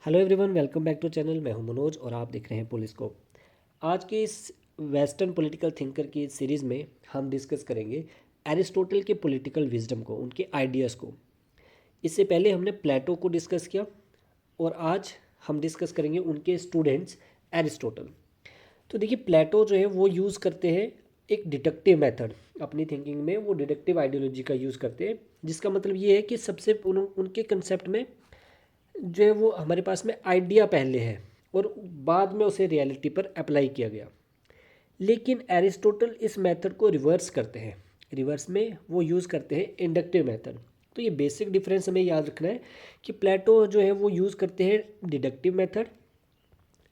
Hello everyone, welcome back to channel. मैं हूं मनोज और आप देख रहे हैं पुलिस को। आज के इस वेस्टर्न पॉलिटिकल थिंकर की सीरीज़ में हम डिस्कस करेंगे एरिस्टोटल के पॉलिटिकल विजडम को, उनके आइडियाज़ को। इससे पहले हमने प्लेटो को डिस्कस किया और आज हम डिस्कस करेंगे उनके स्टूडेंट्स एरिस्टोटल। तो देखिए, प्लेटो जो है वो यूज़ करते हैं एक डिडक्टिव मेथड अपनी थिंकिंग में। वो डिडक्टिव आइडियोलॉजी का यूज़ करते हैं, जिसका मतलब ये है कि सबसे उनके कंसेप्ट में जो है वो हमारे पास में आइडिया पहले है और बाद में उसे रियलिटी पर अप्लाई किया गया। लेकिन एरिस्टोटल इस मेथड को रिवर्स करते हैं। रिवर्स में वो यूज़ करते हैं इंडक्टिव मेथड। तो ये बेसिक डिफरेंस हमें याद रखना है कि प्लेटो जो है वो यूज़ करते हैं deductive method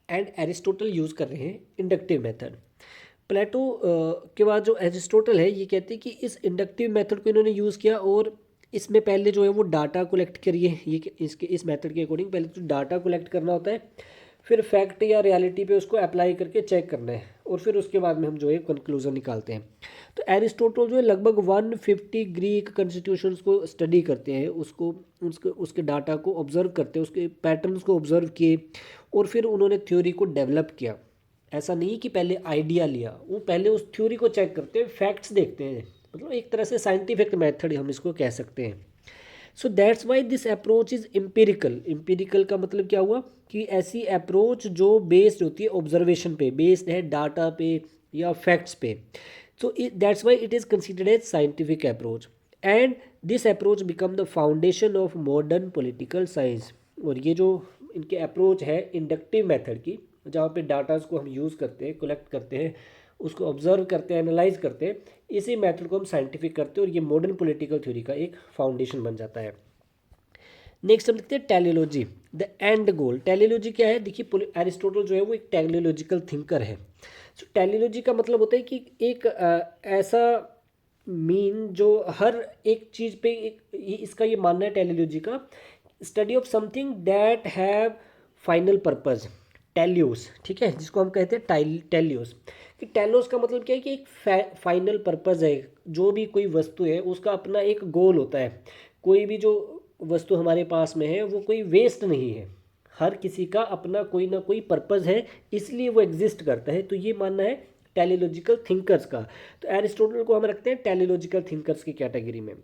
and Aristotle use कर रहे हैं इंडक्टिव मेथड। प्लेटो के बाद जो एरिस्टोटल है ये कहते हैं कि इस इंडक्टिव मेथड को इन्होंने यूज़ किया और इसमें पहले जो है वो डाटा कलेक्ट करिए। ये इसके इस मेथड के अकॉर्डिंग पहले तो डाटा कलेक्ट करना होता है, फिर फैक्ट या रियलिटी पे उसको अप्लाई करके चेक करना है और फिर उसके बाद में हम जो है कंक्लूजन निकालते हैं। तो एरिस्टोटल जो है लगभग 150 ग्रीक कॉन्स्टिट्यूशंस को स्टडी करते हैं, उसको उसके डाटा को ऑब्जर्व करते हैं, उसके पैटर्न्स को ऑब्जर्व किए और फिर उन्होंने थ्योरी को डेवलप किया। ऐसा नहीं कि पहले आइडिया लिया, वो पहले उस थ्योरी को चेक करते हैं, फैक्ट्स देखते हैं। मतलब एक तरह से साइंटिफिक मेथड हम इसको कह सकते हैं। सो that's why this approach is empirical. Empirical का मतलब क्या हुआ कि ऐसी अप्रोच जो बेस्ड होती है ऑब्जर्वेशन पे, बेस्ड है डाटा पे या फैक्ट्स पे। So that's why it is considered as scientific approach and this approach become the foundation of modern political science. और ये जो इनके अप्रोच है इंडक्टिव मेथड की, जहाँ पे डाटाज को हम यूज़ करते हैं, कलेक्ट करते हैं, उसको ऑब्जर्व करते हैं, एनालाइज करते हैं, इसी मेथड को हम साइंटिफिक करते हैं और ये मॉडर्न पॉलिटिकल थ्योरी का एक फाउंडेशन बन जाता है। नेक्स्ट हम देखते हैं teleology, the end goal. Teleology क्या है? देखिए, एरिस्टोटल जो है वो एक टेलियोलॉजिकल थिंकर है। सो टेलियोलॉजी का मतलब होता है कि एक ऐसा मीन जो हर एक चीज़ पे इसका ये मानना है टेलियोलॉजी का, study of something that have final purpose, teleost. ठीक है, जिसको हम कहते हैं टेलियोस। कि टेलोस का मतलब क्या है कि एक फाइनल पर्पज है। जो भी कोई वस्तु है उसका अपना एक गोल होता है। कोई भी जो वस्तु हमारे पास में है वो कोई वेस्ट नहीं है, हर किसी का अपना कोई ना कोई पर्पज है, इसलिए वो एग्जिस्ट करता है। तो ये मानना है टेलियोलॉजिकल थिंकर्स का। तो एरिस्टोटल को हम रखते हैं टेलियोलॉजिकल थिंकर्स की कैटेगरी में।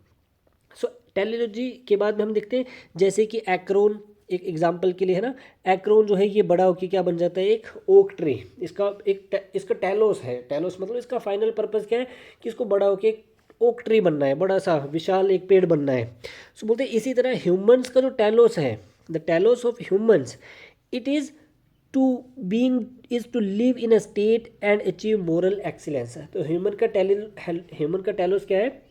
सो टेलियोलॉजी के बाद में हम देखते हैं जैसे कि एक्रोन एक एग्जाम्पल के लिए है ना। एक्रोन जो है ये बड़ा होकर क्या बन जाता है? एक ओक ट्री। इसका टेलोस है। टेलोस मतलब इसका फाइनल पर्पस क्या है कि इसको बड़ा होकर एक ओक ट्री बनना है, बड़ा सा विशाल एक पेड़ बनना है। सो बोलते हैं इसी तरह ह्यूमंस का जो टेलोस है, the telos of humans, it is to being is to live in a state and achieve moral excellence. तो ह्यूमन का टेलोस क्या है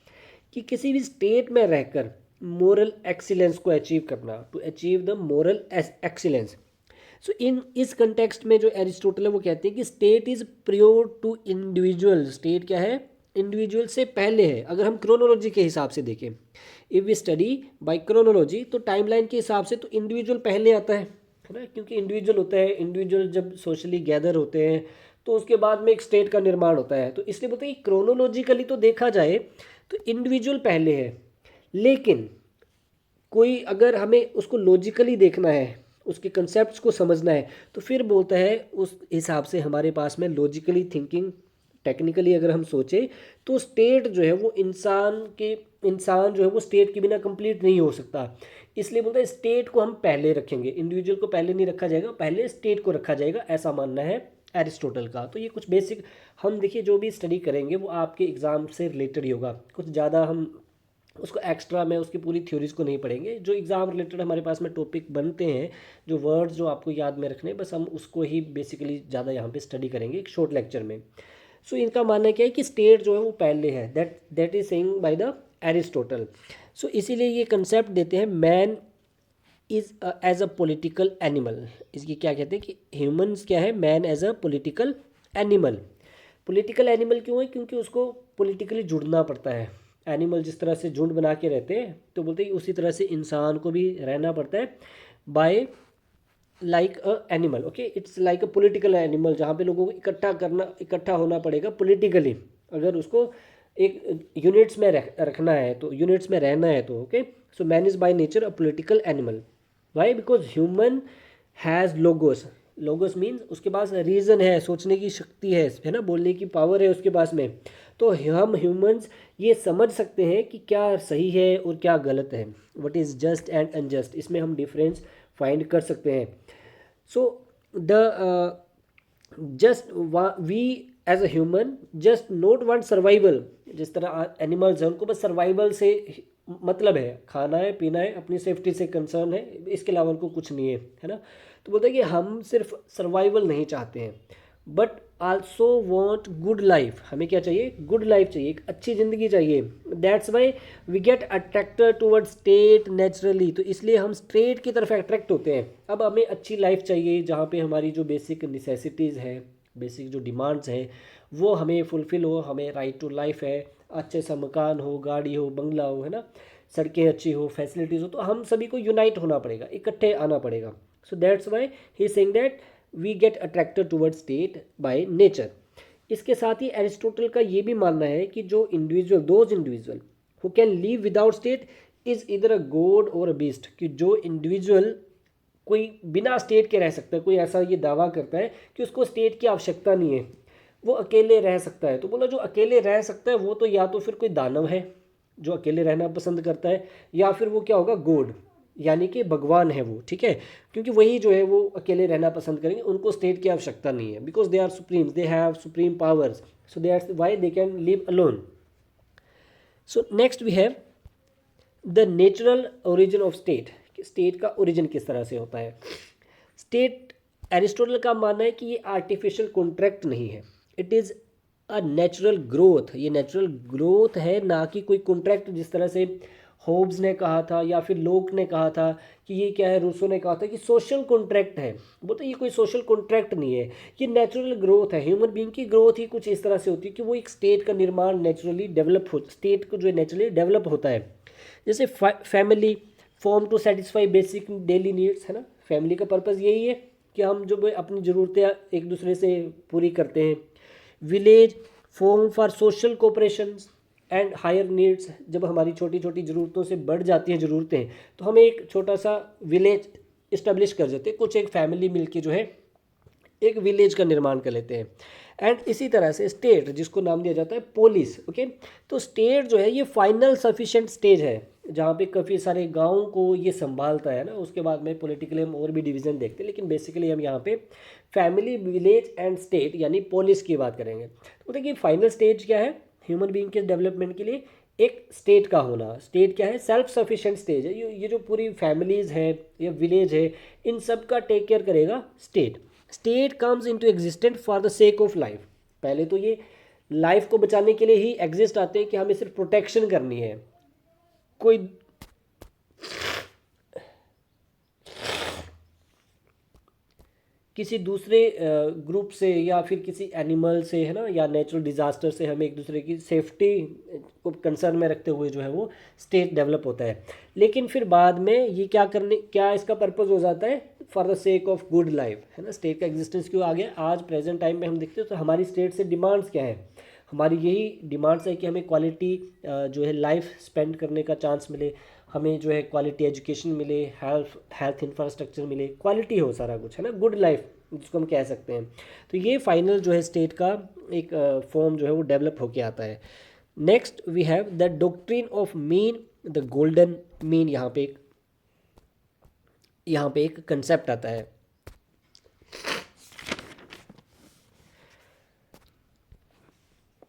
कि किसी भी स्टेट में रहकर मोरल एक्सीलेंस को अचीव करना, to achieve the moral excellence. So in इस कंटेक्स्ट में जो एरिस्टोटल है वो कहते हैं कि state is prior to individual. State क्या है? इंडिविजुअल से पहले है। अगर हम क्रोनोलॉजी के हिसाब से देखें, if we study by chronology, तो टाइमलाइन के हिसाब से तो इंडिविजुअल पहले आता है ना, क्योंकि इंडिविजुअल होता है, इंडिविजुअल जब सोशली गैदर होते हैं तो उसके बाद में एक स्टेट का निर्माण होता है। तो इसलिए बोलते हैं कि क्रोनोलॉजिकली तो देखा जाए तो इंडिविजुअल पहले है। लेकिन कोई अगर हमें उसको लॉजिकली देखना है, उसके कंसेप्ट्स को समझना है, तो फिर बोलता है उस हिसाब से हमारे पास में लॉजिकली थिंकिंग, टेक्निकली अगर हम सोचें तो स्टेट जो है वो इंसान जो है वो स्टेट के बिना कंप्लीट नहीं हो सकता। इसलिए बोलता है स्टेट को हम पहले रखेंगे, इंडिविजुअल को पहले नहीं रखा जाएगा, पहले स्टेट को रखा जाएगा, ऐसा मानना है एरिस्टोटल का। तो ये कुछ बेसिक हम देखिए जो भी स्टडी करेंगे वो आपके एग्ज़ाम से रिलेटेड ही होगा। कुछ ज़्यादा हम उसको एक्स्ट्रा में उसकी पूरी थ्योरीज़ को नहीं पढ़ेंगे। जो एग्ज़ाम रिलेटेड हमारे पास में टॉपिक बनते हैं, जो वर्ड्स जो आपको याद में रखने, बस हम उसको ही बेसिकली ज़्यादा यहाँ पे स्टडी करेंगे एक शॉर्ट लेक्चर में। सो इनका मानना क्या है कि स्टेट जो है वो पहले है, that is saying by the Aristotle. So इसीलिए ये कंसेप्ट देते हैं man is as a political animal. इसकी क्या कहते हैं कि ह्यूमंस क्या है? Man as a political animal. Political animal क्यों है? क्योंकि उसको पॉलिटिकली जुड़ना पड़ता है। एनिमल जिस तरह से झुंड बना के रहते हैं, तो बोलते हैं उसी तरह से इंसान को भी रहना पड़ता है by like a animal. Okay, it's like a political animal, जहाँ पे लोगों को इकट्ठा होना पड़ेगा पॉलिटिकली। अगर उसको एक यूनिट्स में रखना है, तो यूनिट्स में रहना है, तो okay. So man is by nature a political animal. Why? Because human has logos, logos means उसके पास रीज़न है, सोचने की शक्ति है ना, बोलने की पावर है उसके पास में। तो हम ह्यूमंस ये समझ सकते हैं कि क्या सही है और क्या गलत है, what is just and unjust, इसमें हम डिफरेंस फाइंड कर सकते हैं। So the just we as a human just not want survival, जिस तरह एनिमल्स हैं उनको बस सर्वाइवल से मतलब है, खाना है पीना है, अपनी सेफ्टी से कंसर्न है, इसके अलावा उनको कुछ नहीं है ना। तो बोलते हैं कि हम सिर्फ सर्वाइवल नहीं चाहते हैं but also want good life, हमें क्या चाहिए, गुड लाइफ चाहिए, एक अच्छी ज़िंदगी चाहिए। That's why we get attracted toward state naturally, तो इसलिए हम स्टेट की तरफ अट्रैक्ट होते हैं। अब हमें अच्छी लाइफ चाहिए जहाँ पे हमारी जो बेसिक नेसेसिटीज़ हैं, बेसिक जो डिमांड्स हैं वो हमें फुलफ़िल हो, हमें राइट टू लाइफ है, अच्छे सा मकान हो, गाड़ी हो, बंगला हो, है ना, सड़कें अच्छी हो, फैसिलिटीज़ हो, तो हम सभी को यूनाइट होना पड़ेगा, इकट्ठे आना पड़ेगा। So that's why he saying that we get attracted toward state by nature. इसके साथ ही एरिस्टोटल का ये भी मानना है कि जो individual, those individual who can live without state is इधर अ गॉड और अ बीस्ट, कि जो इंडिविजुअल कोई बिना स्टेट के रह सकता है, कोई ऐसा ये दावा करता है कि उसको स्टेट की आवश्यकता नहीं है, वो अकेले रह सकता है, तो बोला जो अकेले रह सकता है वो तो या तो फिर कोई दानव है जो अकेले रहना पसंद करता है, या फिर वो क्या होगा, गॉड, यानी कि भगवान है वो, ठीक है, क्योंकि वही जो है वो अकेले रहना पसंद करेंगे, उनको स्टेट की आवश्यकता नहीं है, because they are supreme, they have supreme powers, so that's why they can live alone. So next we have the natural origin of state, state का ओरिजिन किस तरह से होता है। स्टेट, एरिस्टोटल का मानना है कि ये आर्टिफिशियल कॉन्ट्रैक्ट नहीं है, it is a natural growth, ये नेचुरल ग्रोथ है, ना कि कोई कॉन्ट्रैक्ट, जिस तरह से होब्स ने कहा था या फिर लोक ने कहा था कि ये क्या है, रूसो ने कहा था कि सोशल कॉन्ट्रैक्ट है, बोलते ये कोई सोशल कॉन्ट्रैक्ट नहीं है, ये नेचुरल ग्रोथ है। ह्यूमन बीइंग की ग्रोथ ही कुछ इस तरह से होती है कि वो एक स्टेट का निर्माण नेचुरली डेवलप हो, स्टेट को जो है नेचुरली डेवलप होता है। जैसे family form to satisfy basic daily needs, है ना, फैमिली का पर्पज़ यही है कि हम जो अपनी ज़रूरतें एक दूसरे से पूरी करते हैं। Village form for social cooperation and higher needs, जब हमारी छोटी छोटी ज़रूरतों से बढ़ जाती हैं ज़रूरतें, तो हम एक छोटा सा विलेज इस्टेब्लिश कर देते हैं, कुछ एक फैमिली मिलके जो है एक विलेज का निर्माण कर लेते हैं। एंड इसी तरह से स्टेट, जिसको नाम दिया जाता है पोलिस, ओके, तो स्टेट जो है ये फाइनल सफिशिएंट स्टेज है जहाँ पे काफ़ी सारे गाँव को ये संभालता है ना, उसके बाद में पॉलिटिकली हम और भी डिवीज़न देखते हैं, लेकिन बेसिकली हम यहाँ पे फैमिली, विलेज एंड स्टेट यानी पोलिस की बात करेंगे। तो देखिए फाइनल स्टेज क्या है ह्यूमन बीइंग के डेवलपमेंट के लिए, एक स्टेट का होना। स्टेट क्या है, सेल्फ सफिशिएंट स्टेज है, ये जो पूरी फैमिलीज़ है या विलेज है इन सब का टेक केयर करेगा state. State comes into existent for the sake of life, पहले तो ये लाइफ को बचाने के लिए ही एग्जिस्ट आते हैं कि हमें सिर्फ प्रोटेक्शन करनी है, कोई किसी दूसरे ग्रुप से या फिर किसी एनिमल से, है ना, या नेचुरल डिज़ास्टर से हमें एक दूसरे की सेफ्टी को कंसर्न में रखते हुए जो है वो स्टेट डेवलप होता है। लेकिन फिर बाद में ये क्या इसका पर्पज़ हो जाता है, for the sake of good life, है ना, स्टेट का एग्जिस्टेंस क्यों आ गया। आज प्रेजेंट टाइम में हम देखते हैं तो हमारी स्टेट से डिमांड्स क्या है, हमारी यही डिमांड्स है कि हमें क्वालिटी जो है लाइफ स्पेंड करने का चांस मिले, हमें जो है क्वालिटी एजुकेशन मिले, हेल्थ इंफ्रास्ट्रक्चर मिले, क्वालिटी हो सारा कुछ, है ना, गुड लाइफ जिसको हम कह सकते हैं। तो ये फाइनल जो है स्टेट का एक फॉर्म जो है वो डेवलप होके आता है। Next we have the doctrine of mean, the golden mean, यहाँ पे एक कंसेप्ट आता है।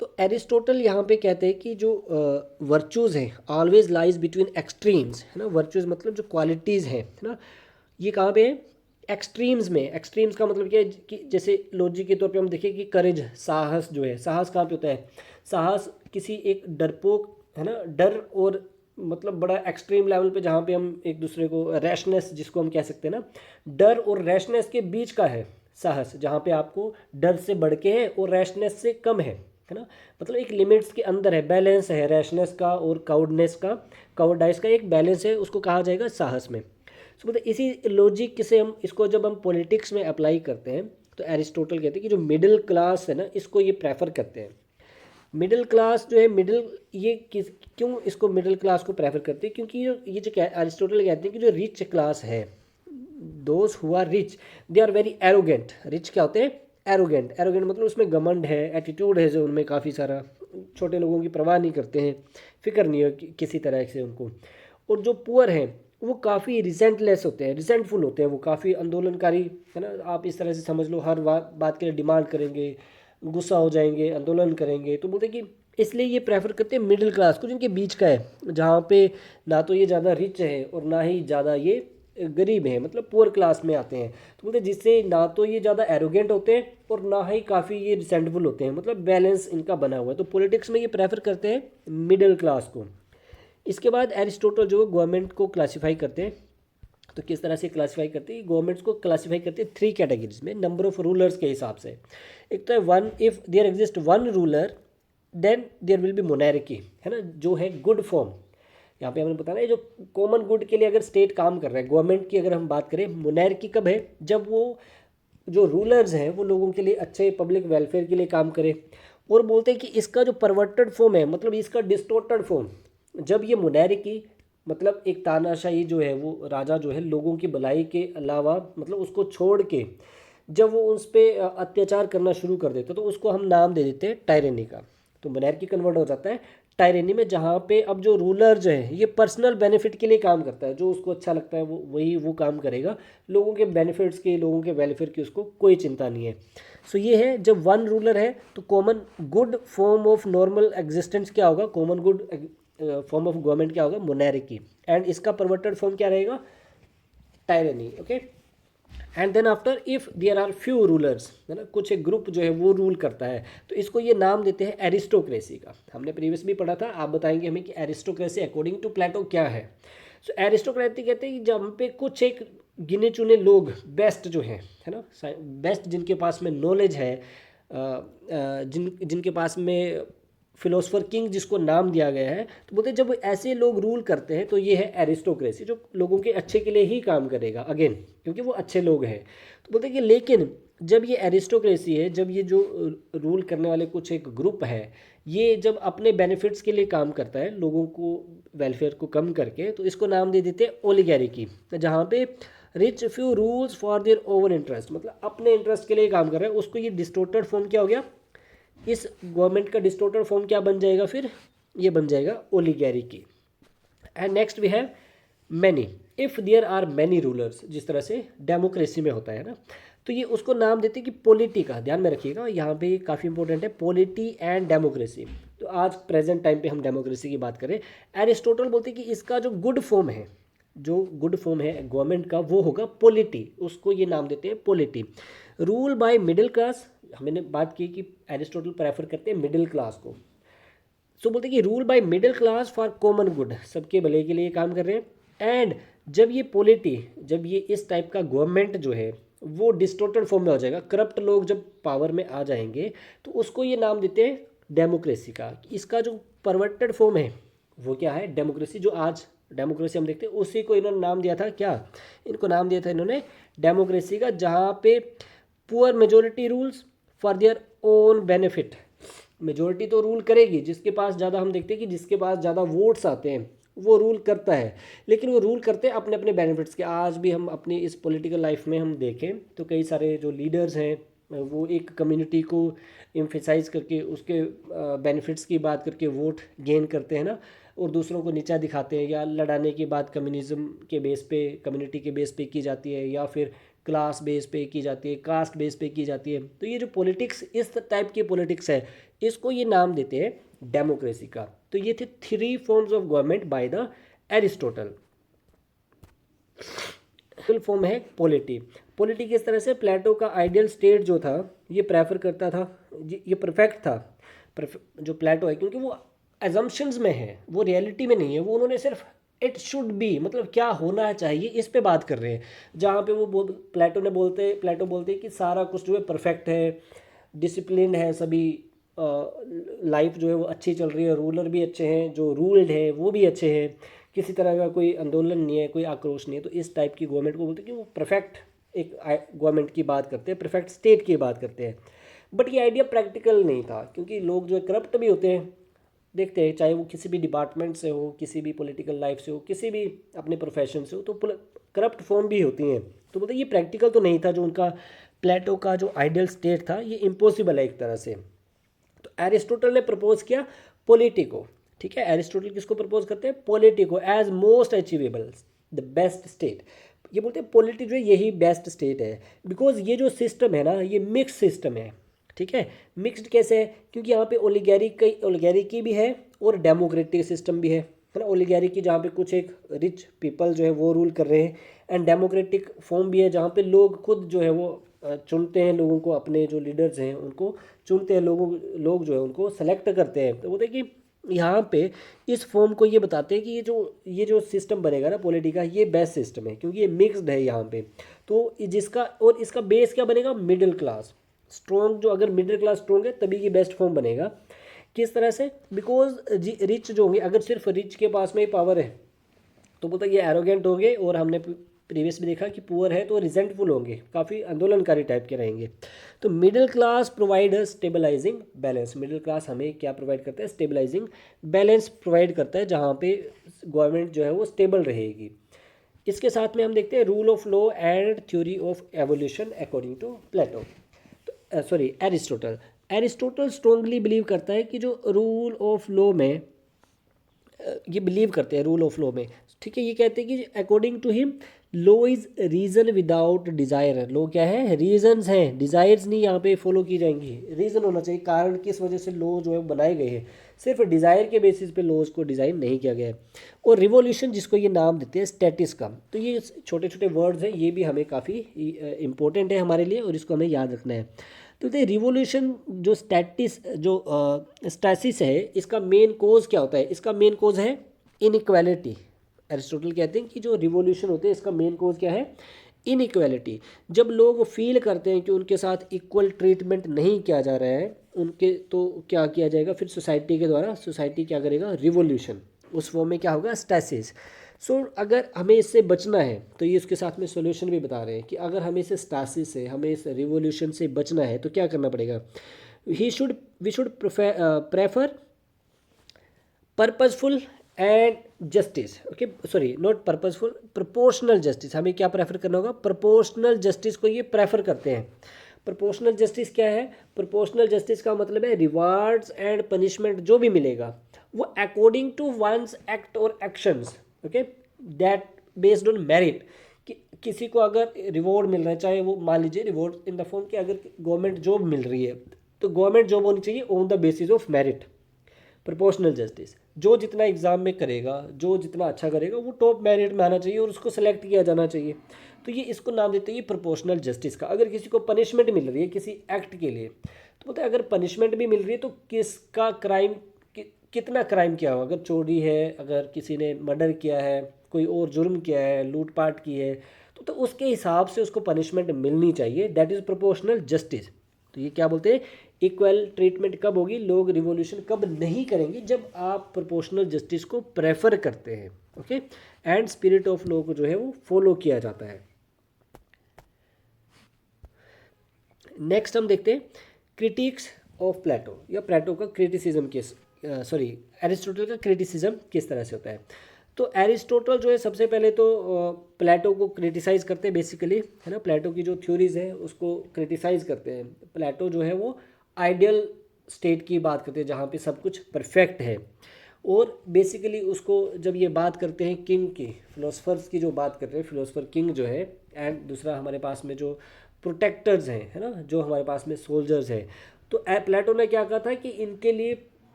तो एरिस्टोटल यहाँ पे कहते हैं कि जो वर्चूज़ हैं ऑलवेज लाइज बिटवीन एक्सट्रीम्स, है ना, वर्चूज़ मतलब जो क्वालिटीज़ हैं, है ना, ये कहाँ पे है, एक्सट्रीम्स में। एक्सट्रीम्स का मतलब क्या है कि जैसे लॉजिक के तौर पे हम देखें कि करेज, साहस जो है, साहस कहाँ पे होता है, साहस किसी एक डरपोक, है ना, डर और मतलब बड़ा एक्सट्रीम लेवल पे जहाँ पे हम एक दूसरे को, रैशनेस जिसको हम कह सकते हैं ना, डर और रैशनेस के बीच का है साहस, जहाँ पे आपको डर से बढ़ के है और रैशनेस से कम है ना, मतलब एक लिमिट्स के अंदर है, बैलेंस है रैशनेस का और काउडनेस का, काउडाइस का एक बैलेंस है, उसको कहा जाएगा साहस में। सो मतलब इसी लॉजिक से हम इसको जब हम पॉलिटिक्स में अप्लाई करते हैं तो एरिस्टोटल कहते हैं कि जो मिडिल क्लास है ना, इसको ये प्रेफर करते हैं। मिडिल क्लास जो है, ये क्यों इसको मिडिल क्लास को प्रेफर करते हैं, क्योंकि ये जो एरिस्टोटल कहते हैं कि जो रिच क्लास है, those who are rich they are very arrogant. Rich क्या होते हैं? एरोगेंट। एरोगेंट मतलब उसमें घमंड है, एटीट्यूड है जो उनमें काफ़ी सारा, छोटे लोगों की परवाह नहीं करते हैं, फिक्र नहीं है किसी तरह से उनको। और जो पुअर हैं वो काफ़ी रिजेंटलेस होते हैं, रिजेंटफुल होते हैं, वो काफ़ी आंदोलनकारी, है ना, आप इस तरह से समझ लो, हर बात के लिए डिमांड करेंगे, गुस्सा हो जाएंगे, आंदोलन करेंगे। तो बोलते हैं कि इसलिए ये प्रेफर करते हैं मिडिल क्लास को, जिनके बीच का है, जहाँ पे ना तो ये ज़्यादा रिच है और ना ही ज़्यादा ये गरीब है, मतलब पुअर क्लास में आते हैं। तो बोलते हैं जिससे ना तो ये ज़्यादा एरोगेंट होते हैं और ना ही काफ़ी ये रिसेंटफुल होते हैं, मतलब बैलेंस इनका बना हुआ है। तो पॉलिटिक्स में ये प्रेफर करते हैं मिडिल क्लास को। इसके बाद एरिस्टोटल जो गवर्नमेंट को क्लासीफाई करते हैं, तो किस तरह से क्लासीफाई करते हैं? गवर्नमेंट्स को क्लासीफाई करते हैं 3 कैटेगरीज में, नंबर ऑफ रूलर्स के हिसाब से। एक तो है one, if there exist one ruler then there will be monarchy, है ना, जो है गुड फॉर्म। यहाँ पे हमने बताया जो कॉमन गुड के लिए अगर स्टेट काम कर रहा है, गवर्नमेंट की अगर हम बात करें, मोनार्की कब है? जब वो जो रूलर्स हैं वो लोगों के लिए अच्छे पब्लिक वेलफेयर के लिए काम करे। और बोलते हैं कि इसका जो परवर्टेड फॉर्म है, मतलब इसका डिस्टोर्टेड फॉर्म, जब ये मोनार्की, मतलब एक तानाशाही जो है, वो राजा जो है लोगों की भलाई के अलावा, मतलब उसको छोड़ के जब वो उस पर अत्याचार करना शुरू कर देते, तो उसको हम नाम दे देते हैं टायरेनी का। तो मोनार्की कन्वर्ट हो जाता है टायरेनी में, जहाँ पे अब जो रूलर जो है ये पर्सनल बेनिफिट के लिए काम करता है, जो उसको अच्छा लगता है वो काम करेगा, लोगों के बेनिफिट्स की, लोगों के वेलफेयर की उसको कोई चिंता नहीं है। सो ये है, जब वन रूलर है तो common good form of normal existence क्या होगा? Common good form of government क्या होगा? मोनार्की। एंड इसका परवर्टेड फॉर्म क्या रहेगा? Tyranny. Okay. And then after if there are few rulers, है ना, कुछ एक ग्रुप जो है वो रूल करता है, तो इसको ये नाम देते हैं एरिस्टोक्रेसी का। हमने प्रीवियस भी पढ़ा था, आप बताएंगे हमें कि एरिस्टोक्रेसी अकॉर्डिंग टू प्लेटो क्या है। सो एरिस्टोक्रेसी कहते हैं कि जहाँ पे कुछ एक गिने चुने लोग, बेस्ट जो हैं, है ना, बेस्ट जिनके पास में नॉलेज है, जिनके पास में फिलोसफर किंग जिसको नाम दिया गया है, तो बोलते हैं जब ऐसे लोग रूल करते हैं तो ये है एरिस्टोक्रेसी, जो लोगों के अच्छे के लिए ही काम करेगा, अगेन क्योंकि वो अच्छे लोग हैं। तो बोलते हैं कि लेकिन जब ये एरिस्टोक्रेसी है, जब ये जो रूल करने वाले कुछ एक ग्रुप है, ये जब अपने बेनिफिट्स के लिए काम करता है, लोगों को वेलफेयर को कम करके, तो इसको नाम दे देते हैं ओलिगैरिकी, जहाँ पे rich few rules for their over interest, मतलब अपने इंटरेस्ट के लिए काम कर रहे हैं। उसको ये डिस्टोर्टेड फॉर्म क्या हो गया? इस गवर्नमेंट का डिस्टोर्टेड फॉर्म क्या बन जाएगा फिर? ये बन जाएगा oligarchy. And next we have many, if there are many rulers, जिस तरह से डेमोक्रेसी में होता है ना, तो ये उसको नाम देते हैं कि पॉलिटी का। ध्यान में रखिएगा, यहाँ पे काफ़ी इंपॉर्टेंट है, पॉलिटी एंड डेमोक्रेसी। तो आज प्रेजेंट टाइम पे हम डेमोक्रेसी की बात करें। एरिस्टोटल बोलते हैं कि इसका जो गुड फॉर्म है, जो गुड फॉर्म है गवर्नमेंट का, वो होगा पॉलिटी, उसको ये नाम देते हैं polity. Rule by middle class, हमने बात की कि एरिस्टोटल प्रेफर करते हैं मिडिल क्लास को। सो बोलते हैं कि rule by middle class for common good, सबके भले के लिए काम कर रहे हैं। एंड जब ये पॉलिटी, जब ये इस टाइप का गवर्नमेंट जो है वो डिस्टोर्टेड फॉर्म में हो जाएगा, करप्ट लोग जब पावर में आ जाएंगे, तो उसको ये नाम देते हैं डेमोक्रेसी का। इसका जो परवर्टेड फॉर्म है वो क्या है? डेमोक्रेसी। जो आज डेमोक्रेसी हम देखते हैं, उसी को इन्होंने नाम दिया था क्या? इनको नाम दिया था इन्होंने डेमोक्रेसी का, जहाँ पे poor majority rules for their own benefit. Majority तो रूल करेगी, जिसके पास ज़्यादा, हम देखते हैं कि जिसके पास ज़्यादा वोट्स आते हैं वो रूल करता है, लेकिन वो रूल करते हैं अपने अपने बेनिफिट्स के। आज भी हम अपनी इस पॉलिटिकल लाइफ में हम देखें तो कई सारे जो लीडर्स हैं वो एक कम्युनिटी को एम्फेसाइज करके, उसके बेनिफिट्स की बात करके वोट गेन करते हैं ना, और दूसरों को नीचा दिखाते हैं, या लड़ाने की बात कम्युनिज्म के बेस पे, कम्युनिटी के बेस पे की जाती है, या फिर क्लास बेस पे की जाती है, कास्ट बेस पे की जाती है। तो ये जो पॉलिटिक्स, इस टाइप की पॉलिटिक्स है, इसको ये नाम देते हैं डेमोक्रेसी का। तो ये थे 3 forms of government by the Aristotle. Full form है पॉलिटी। पॉलिटी किस तरह से? प्लेटो का आइडियल स्टेट जो था ये प्रेफर करता था, ये परफेक्ट था। जो प्लेटो है, क्योंकि वो एजम्पशंस में है, वो रियलिटी में नहीं है, वो उन्होंने सिर्फ इट शुड बी, मतलब क्या होना चाहिए, इस पे बात कर रहे हैं। जहाँ पे वो प्लेटो बोलते हैं कि सारा कुछ जो है परफेक्ट है, डिसिप्लिन है, सभी लाइफ जो है वो अच्छी चल रही है, रूलर भी अच्छे हैं, जो रूल्ड है वो भी अच्छे हैं, किसी तरह का कोई आंदोलन नहीं है, कोई आक्रोश नहीं है। तो इस टाइप की गवर्नमेंट को बोलते हैं कि वो परफेक्ट एक गवर्नमेंट की बात करते हैं, परफेक्ट स्टेट की बात करते हैं। बट ये आइडिया प्रैक्टिकल नहीं था, क्योंकि लोग जो है करप्ट भी होते हैं, देखते हैं, चाहे वो किसी भी डिपार्टमेंट से हो, किसी भी पॉलिटिकल लाइफ से हो, किसी भी अपने प्रोफेशन से हो, तो करप्ट फॉर्म भी होती हैं। तो मतलब ये प्रैक्टिकल तो नहीं था, जो उनका प्लेटो का जो आइडियल स्टेट था ये इम्पॉसिबल है एक तरह से। तो एरिस्टोटल ने प्रपोज किया पॉलिटिको, ठीक है। एरिस्टोटल किसको प्रपोज करते हैं? Politico as most achievable the best state. ये बोलते हैं पॉलिटिक जो है यही बेस्ट स्टेट है, बिकॉज ये जो सिस्टम है ना ये मिक्स सिस्टम है, ठीक है। मिक्स्ड कैसे है? क्योंकि यहाँ पे ओलिगैरिकी भी है और डेमोक्रेटिक सिस्टम भी है ना। ओलिगैरिकी जहाँ पे कुछ एक रिच पीपल जो है वो रूल कर रहे हैं, एंड डेमोक्रेटिक फॉर्म भी है जहाँ पे लोग खुद जो है वो चुनते हैं लोगों को, अपने जो लीडर्स हैं उनको चुनते हैं, लोग जो है उनको सेलेक्ट करते हैं। तो बोलते हैं कि यहाँ पे इस फॉर्म को ये बताते हैं कि ये जो सिस्टम बनेगा ना पॉलिटी का, ये बेस्ट सिस्टम है क्योंकि ये मिक्स्ड है यहाँ पे। तो जिसका और इसका बेस क्या बनेगा? Middle class strong. जो अगर मिडिल क्लास स्ट्रॉन्ग है तभी ये बेस्ट फॉर्म बनेगा। किस तरह से? बिकॉज रिच जो होंगे, अगर सिर्फ रिच के पास में ही पावर है तो बोलता ये एरोगेंट होंगे, और हमने प्रीवियस में देखा कि पुअर है तो रिजेंटफुल होंगे, काफ़ी आंदोलनकारी टाइप के रहेंगे। तो middle class provide stabilising balance. Middle class हमें क्या प्रोवाइड करता है? स्टेबलाइजिंग बैलेंस प्रोवाइड करता है, जहाँ पे गवर्नमेंट जो है वो स्टेबल रहेगी। इसके साथ में हम देखते हैं rule of law and theory of evolution according to Plato, sorry Aristotle. Aristotle strongly believe करता है कि जो रूल ऑफ लॉ में ये बिलीव करते हैं रूल ऑफ लॉ में, ठीक है। ये कहते हैं कि according to him law is reason without desire. Law क्या है? रीजंस हैं, डिज़ायर्स नहीं यहाँ पे फॉलो की जाएंगी। रीज़न होना चाहिए, कारण किस वजह से लॉ जो है बनाए गए हैं। सिर्फ डिज़ायर के बेसिस पे लॉज को डिज़ाइन नहीं किया गया है। और रिवॉल्यूशन जिसको ये नाम देते हैं स्टैटिस का, तो ये छोटे छोटे वर्ड्स हैं, ये भी हमें काफ़ी इंपॉर्टेंट है हमारे लिए और इसको हमें याद रखना है। तो रिवॉल्यूशन जो स्टैसिस है, इसका मेन कोज क्या होता है? इसका मेन कोज है इनइक्वालिटी। एरिस्टोटल कहते हैं कि जो रिवॉल्यूशन होते हैं इसका मेन कोज क्या है? इनइक्वालिटी। जब लोग फील करते हैं कि उनके साथ इक्वल ट्रीटमेंट नहीं किया जा रहा है उनके, तो क्या किया जाएगा फिर सोसाइटी के द्वारा? सोसाइटी क्या करेगा? रिवॉल्यूशन। उस फॉर्म में क्या होगा? स्टैसिस। सो अगर हमें इससे बचना है तो ये उसके साथ में सॉल्यूशन भी बता रहे हैं कि अगर हमें इस स्टैसिस से, हमें इस रिवॉल्यूशन से बचना है तो क्या करना पड़ेगा? We should prefer purposeful and justice. Okay, sorry not purposeful, proportional justice. हमें क्या प्रेफर करना होगा? प्रोपोर्शनल जस्टिस को ये प्रेफर करते हैं। प्रोपोर्शनल जस्टिस क्या है? प्रोपोर्शनल जस्टिस का मतलब है रिवार्ड्स एंड पनिशमेंट जो भी मिलेगा वो अकॉर्डिंग टू वंस एक्ट और actions, okay, that based on merit. कि किसी को अगर रिवॉर्ड मिल रहा है, चाहे वो मान लीजिए रिवॉर्ड इन द फॉर्म कि अगर गवर्नमेंट जॉब मिल रही है तो गवर्नमेंट जॉब होनी चाहिए on the basis of merit. Proportional justice, जो जितना एग्ज़ाम में करेगा, जो जितना अच्छा करेगा वो टॉप मेरिट में आना चाहिए और उसको सेलेक्ट किया जाना चाहिए। तो ये इसको नाम देते हैं ये प्रोपोर्शनल जस्टिस का। अगर किसी को पनिशमेंट मिल रही है किसी एक्ट के लिए, तो पता है अगर पनिशमेंट भी मिल रही है तो किसका क्राइम, कितना क्राइम किया हो, अगर चोरी है, अगर किसी ने मर्डर किया है, कोई और जुर्म किया है, लूटपाट की है, तो उसके हिसाब से उसको पनिशमेंट मिलनी चाहिए। That is proportional justice. तो ये क्या बोलते हैं? इक्वल ट्रीटमेंट कब होगी, लोग रिवॉल्यूशन कब नहीं करेंगे? जब आप प्रोपोर्शनल जस्टिस को प्रेफर करते हैं, okay, and spirit of law को जो है वो फॉलो किया जाता है। नेक्स्ट हम देखते हैं क्रिटिक्स ऑफ प्लेटो, या प्लेटो का क्रिटिसिज्म एरिस्टोटल का क्रिटिसिज्म किस तरह से होता है। तो एरिस्टोटल जो है सबसे पहले तो प्लेटो को क्रिटिसाइज़ करते हैं बेसिकली, है ना। प्लेटो की जो थ्योरीज है उसको क्रिटिसाइज़ करते हैं। प्लेटो जो है वो आइडियल स्टेट की बात करते हैं जहाँ पे सब कुछ परफेक्ट है, और बेसिकली उसको जब ये बात करते हैं किंग की, फिलोसफर्स की जो बात कर रहे हैं, फिलोसफर किंग जो है, एंड दूसरा हमारे पास में जो प्रोटेक्टर्स हैं, है ना, जो हमारे पास में सोल्जर्स हैं। तो प्लेटो ने क्या कहा था कि इनके लिए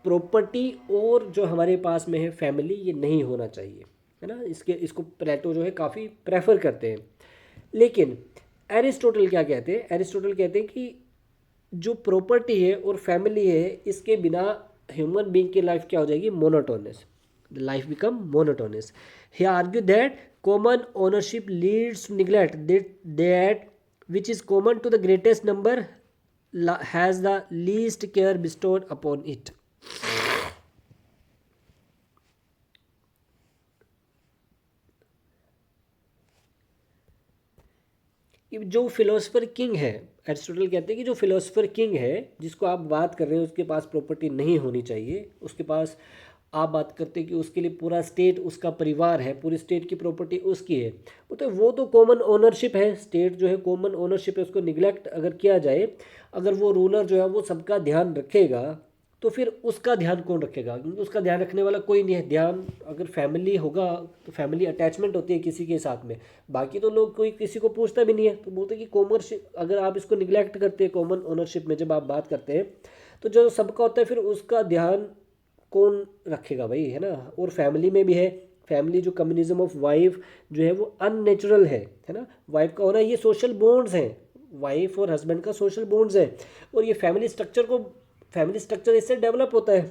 प्रॉपर्टी और जो हमारे पास में है फैमिली, ये नहीं होना चाहिए, है ना। इसको प्लेटो जो है काफ़ी प्रेफर करते हैं। लेकिन एरिस्टोटल क्या कहते हैं? एरिस्टोटल कहते हैं कि जो प्रॉपर्टी है और फैमिली है, इसके बिना ह्यूमन बीइंग की लाइफ क्या हो जाएगी? Monotonous. The life become monotonous. He argue that common ownership leads to neglect that which is common to the greatest number has the least care bestowed upon it. जो philosopher king है, Aristotle कहते हैं कि जो philosopher king है जिसको आप बात कर रहे हैं उसके पास प्रॉपर्टी नहीं होनी चाहिए, उसके पास आप बात करते हैं कि उसके लिए पूरा स्टेट उसका परिवार है, पूरी स्टेट की प्रॉपर्टी उसकी है, वो तो कॉमन ओनरशिप है, स्टेट जो है कॉमन ओनरशिप है, उसको निगलेक्ट अगर किया जाए, अगर वो रूलर जो है वो सबका ध्यान रखेगा तो फिर उसका ध्यान कौन रखेगा, क्योंकि उसका ध्यान रखने वाला कोई नहीं है। ध्यान अगर फैमिली होगा तो फैमिली अटैचमेंट होती है किसी के साथ में, बाकी तो लोग कोई किसी को पूछता भी नहीं है। तो बोलते हैं कि कॉमर्शिप अगर आप इसको निगलेक्ट करते हैं कॉमन ओनरशिप में जब आप बात करते हैं, तो जो सबका होता है फिर उसका ध्यान कौन रखेगा भाई, है ना। और फैमिली में भी है, फैमिली जो कम्युनिज्म ऑफ वाइफ जो है वो अननेचुरल है ना। वाइफ का होना ये सोशल बॉन्ड्स हैं, वाइफ और हस्बैंड का सोशल बॉन्ड्स है, और ये फैमिली स्ट्रक्चर इससे डेवलप होता है।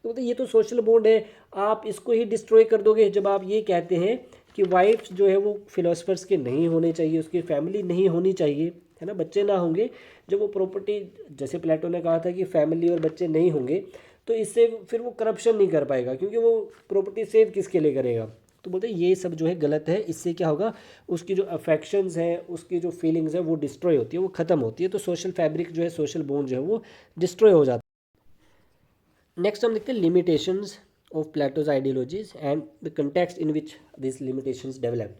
तो ये तो सोशल बॉन्ड है, आप इसको ही डिस्ट्रॉय कर दोगे जब आप ये कहते हैं कि वाइफ जो है वो फिलोसफर्स के नहीं होने चाहिए, उसकी फैमिली नहीं होनी चाहिए, है ना, बच्चे ना होंगे। जब वो प्रॉपर्टी, जैसे प्लेटो ने कहा था कि फैमिली और बच्चे नहीं होंगे, तो इससे फिर वो करप्शन नहीं कर पाएगा, क्योंकि वो प्रॉपर्टी सेव किसके लिए करेगा। तो बोलते हैं ये सब जो है गलत है, इससे क्या होगा, उसकी जो अफेक्शंस हैं, उसकी जो फीलिंग्स है वो डिस्ट्रॉय होती है, वो ख़त्म होती है। तो सोशल फैब्रिक जो है, सोशल बॉन्ड जो है वो डिस्ट्रॉय हो जाता है। नेक्स्ट हम देखते हैं limitations of Plato's ideologies and the context in which this limitations develop.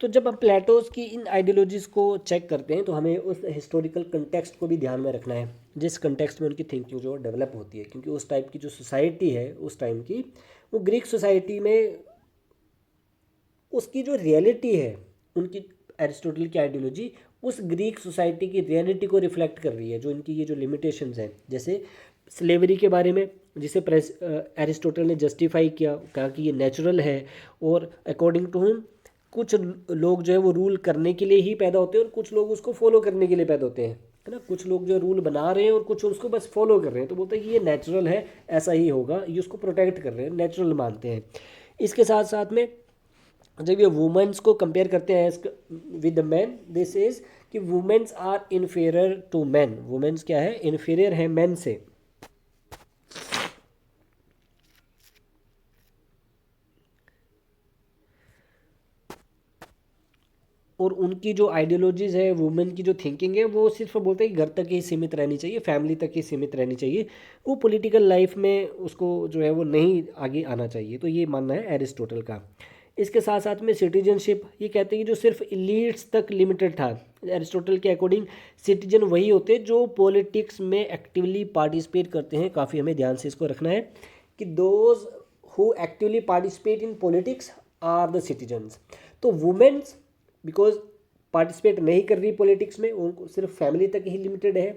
तो जब हम प्लेटोज की इन आइडियोलॉजीज़ को चेक करते हैं तो हमें उस हिस्टोरिकल कंटेक्स्ट को भी ध्यान में रखना है, जिस कंटेक्स्ट में उनकी थिंकिंग जो डेवलप होती है, क्योंकि उस टाइप की जो सोसाइटी है उस टाइम की, वो ग्रीक सोसाइटी में उसकी जो रियलिटी है, उनकी एरिस्टोटल की आइडियोलॉजी उस ग्रीक सोसाइटी की रियलिटी को रिफ्लेक्ट कर रही है। जो इनकी ये जो लिमिटेशंस हैं, जैसे स्लेवरी के बारे में, जिसे एरिस्टोटल ने जस्टिफाई किया, कहा कि ये नेचुरल है, और अकॉर्डिंग टू हिम कुछ लोग जो है वो रूल करने के लिए ही पैदा होते हैं और कुछ लोग उसको फॉलो करने के लिए पैदा होते हैं, है ना। कुछ लोग जो रूल बना रहे हैं और कुछ उसको बस फॉलो कर रहे हैं। तो बोलते हैं कि ये नेचुरल है, ऐसा ही होगा, ये उसको प्रोटेक्ट कर रहे हैं, नेचुरल मानते हैं। इसके साथ साथ में जब ये वुमेन्स को कंपेयर करते हैं विद मैन, दिस इज कि womens are inferior to man, womens क्या है, इन्फीरियर है मैन से। और उनकी जो आइडियोलॉजीज़ है, वुमेन की जो थिंकिंग है, वो सिर्फ बोलते हैं कि घर तक ही सीमित रहनी चाहिए, फैमिली तक ही सीमित रहनी चाहिए, वो पॉलिटिकल लाइफ में उसको जो है वो नहीं आगे आना चाहिए। तो ये मानना है एरिस्टोटल का। इसके साथ साथ में सिटीजनशिप, ये कहते हैं कि जो सिर्फ इलीट्स तक लिमिटेड था। एरिस्टोटल के अकॉर्डिंग सिटीजन वही होते हैं जो पॉलिटिक्स में एक्टिवली पार्टिसिपेट करते हैं। काफ़ी हमें ध्यान से इसको रखना है कि those who actively participate in politics are the citizens. तो वुमेन्स बिकॉज पार्टिसिपेट नहीं कर रही पॉलिटिक्स में, उनको सिर्फ फैमिली तक ही लिमिटेड है।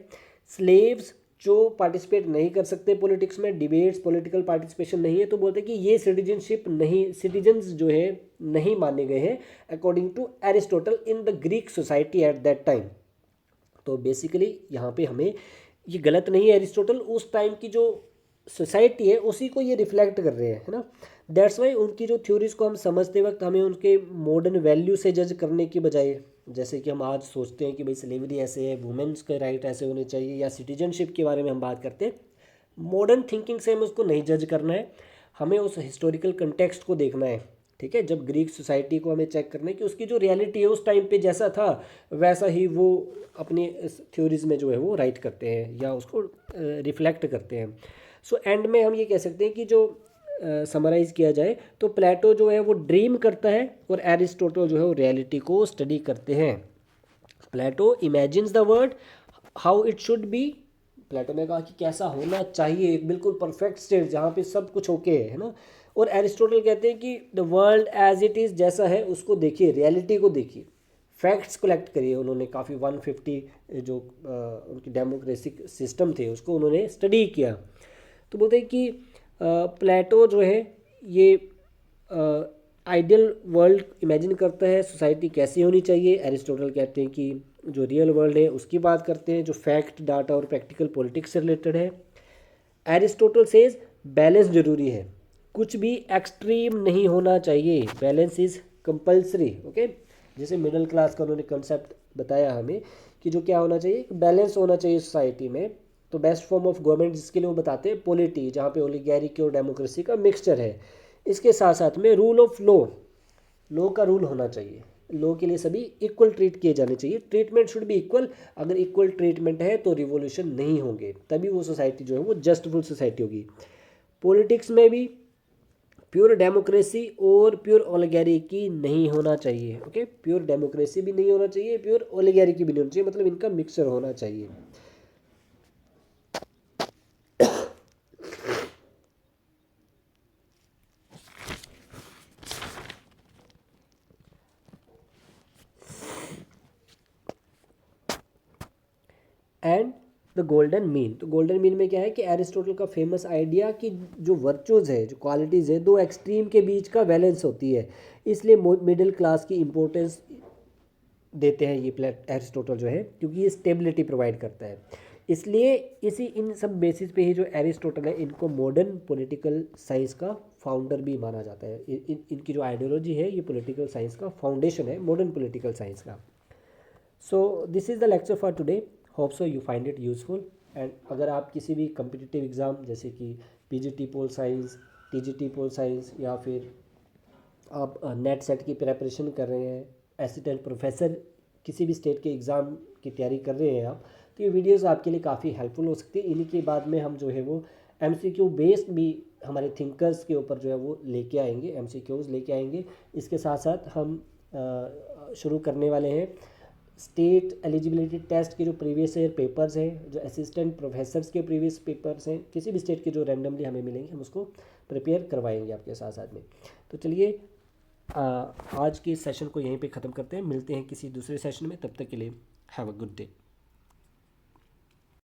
स्लेव्स जो पार्टिसिपेट नहीं कर सकते पॉलिटिक्स में, डिबेट्स, पॉलिटिकल पार्टिसिपेशन नहीं है, तो बोलते हैं कि ये सिटीजनशिप नहीं, सिटीजन्स जो है नहीं माने गए हैं according to Aristotle in the Greek society at that time. तो बेसिकली यहाँ पे हमें ये गलत नहीं है, एरिस्टोटल उस टाइम की जो सोसाइटी है उसी को ये रिफ्लेक्ट कर रहे हैं, है ना। दैट्स वाई उनकी जो थ्योरीज को हम समझते वक्त हमें उनके मॉडर्न वैल्यू से जज करने की बजाय, जैसे कि हम आज सोचते हैं कि भाई स्लेवरी ऐसे है, वुमेन्स के राइट ऐसे होने चाहिए, या सिटीजनशिप के बारे में हम बात करते हैं, मॉडर्न थिंकिंग से हमें उसको नहीं जज करना है, हमें उस हिस्टोरिकल कंटेक्स्ट को देखना है। ठीक है, जब ग्रीक सोसाइटी को हमें चेक करना है कि उसकी जो रियलिटी है उस टाइम पे जैसा था वैसा ही वो अपने थ्योरीज में जो है वो राइट करते हैं या उसको रिफ्लेक्ट करते हैं। सो एंड में हम ये कह सकते हैं कि जो समराइज़ किया जाए तो प्लेटो जो है वो ड्रीम करता है और एरिस्टोटल जो है वो रियलिटी को स्टडी करते हैं। Plato imagines the world how it should be, Plato ने कहा कि कैसा होना चाहिए, एक बिल्कुल परफेक्ट स्टेट जहाँ पे सब कुछ ओके है ना। और एरिस्टोटल कहते हैं कि the world as it is जैसा है उसको देखिए, रियलिटी को देखिए, फैक्ट्स कलेक्ट करिए। उन्होंने काफ़ी 150 जो उनकी डेमोक्रेटिक सिस्टम थे उसको उन्होंने स्टडी किया। तो बोलते हैं कि प्लेटो जो है ये आइडियल वर्ल्ड इमेजिन करता है, सोसाइटी कैसी होनी चाहिए। एरिस्टोटल कहते हैं कि जो रियल वर्ल्ड है उसकी बात करते हैं, जो फैक्ट, डाटा और प्रैक्टिकल पॉलिटिक्स से रिलेटेड है। एरिस्टोटल सेज बैलेंस जरूरी है, कुछ भी एक्सट्रीम नहीं होना चाहिए, बैलेंस इज कंपल्सरी। ओके, जैसे मिडिल क्लास का उन्होंने कंसेप्ट बताया हमें कि जो क्या होना चाहिए, बैलेंस होना चाहिए सोसाइटी में। तो बेस्ट फॉर्म ऑफ गवर्नमेंट जिसके लिए वो बताते हैं पॉलिटी, जहाँ पे ओलिगैरिकी और डेमोक्रेसी का मिक्सचर है। इसके साथ साथ में रूल ऑफ लॉ, लॉ का रूल होना चाहिए, लॉ के लिए सभी इक्वल ट्रीट किए जाने चाहिए, ट्रीटमेंट शुड बी इक्वल। अगर इक्वल ट्रीटमेंट है तो रिवॉल्यूशन नहीं होंगे, तभी वो सोसाइटी जो है वो जस्टफुल सोसाइटी होगी। पॉलिटिक्स में भी प्योर डेमोक्रेसी और प्योर ओलिगारिकी नहीं होना चाहिए। ओके, प्योर डेमोक्रेसी भी नहीं होना चाहिए, प्योर ओलिगारिकी भी नहीं होना चाहिए, मतलब इनका मिक्सचर होना चाहिए। एंड द गोल्डन मीन, तो गोल्डन मीन में क्या है कि एरिस्टोटल का फेमस आइडिया कि जो वर्चुअज है, जो क्वालिटीज़ है, दो एक्सट्रीम के बीच का बैलेंस होती है, इसलिए मिडिल क्लास की इम्पोर्टेंस देते हैं ये एरिस्टोटल जो है, क्योंकि ये स्टेबिलिटी प्रोवाइड करता है। इसलिए इसी इन सब बेसिस पे ही जो एरिस्टोटल है, इनको मॉडर्न पॉलिटिकल साइंस का फाउंडर भी माना जाता है। इनकी जो आइडियोलॉजी है ये पॉलिटिकल साइंस का फाउंडेशन है, मॉडर्न पॉलिटिकल साइंस का। So this is the lecture for today, hope so you find it useful. And अगर आप किसी भी कम्पिटिटिव एग्ज़ाम जैसे कि PGT pol science, TGT pol science, या फिर आप नेट सेट की प्रिपरेशन कर रहे हैं, असिस्टेंट प्रोफेसर किसी भी स्टेट के एग्ज़ाम की तैयारी कर रहे हैं आप, तो ये वीडियोस आपके लिए काफ़ी हेल्पफुल हो सकती है। इन्हीं के बाद में हम जो है वो एमसीक्यू बेस्ड भी हमारे थिंकर्स के ऊपर जो है वो लेके आएंगे, एमसीक्यूज लेके आएंगे। इसके साथ साथ हम शुरू करने वाले हैं स्टेट एलिजिबिलिटी टेस्ट के जो प्रीवियस ईयर पेपर्स हैं, जो असिस्टेंट प्रोफेसर्स के प्रीवियस पेपर्स हैं, किसी भी स्टेट के जो रैंडमली हमें मिलेंगे, हम उसको प्रिपेयर करवाएंगे आपके साथ साथ में। तो चलिए आज के सेशन को यहीं पे ख़त्म करते हैं, मिलते हैं किसी दूसरे सेशन में, तब तक के लिए हैव अ गुड डे।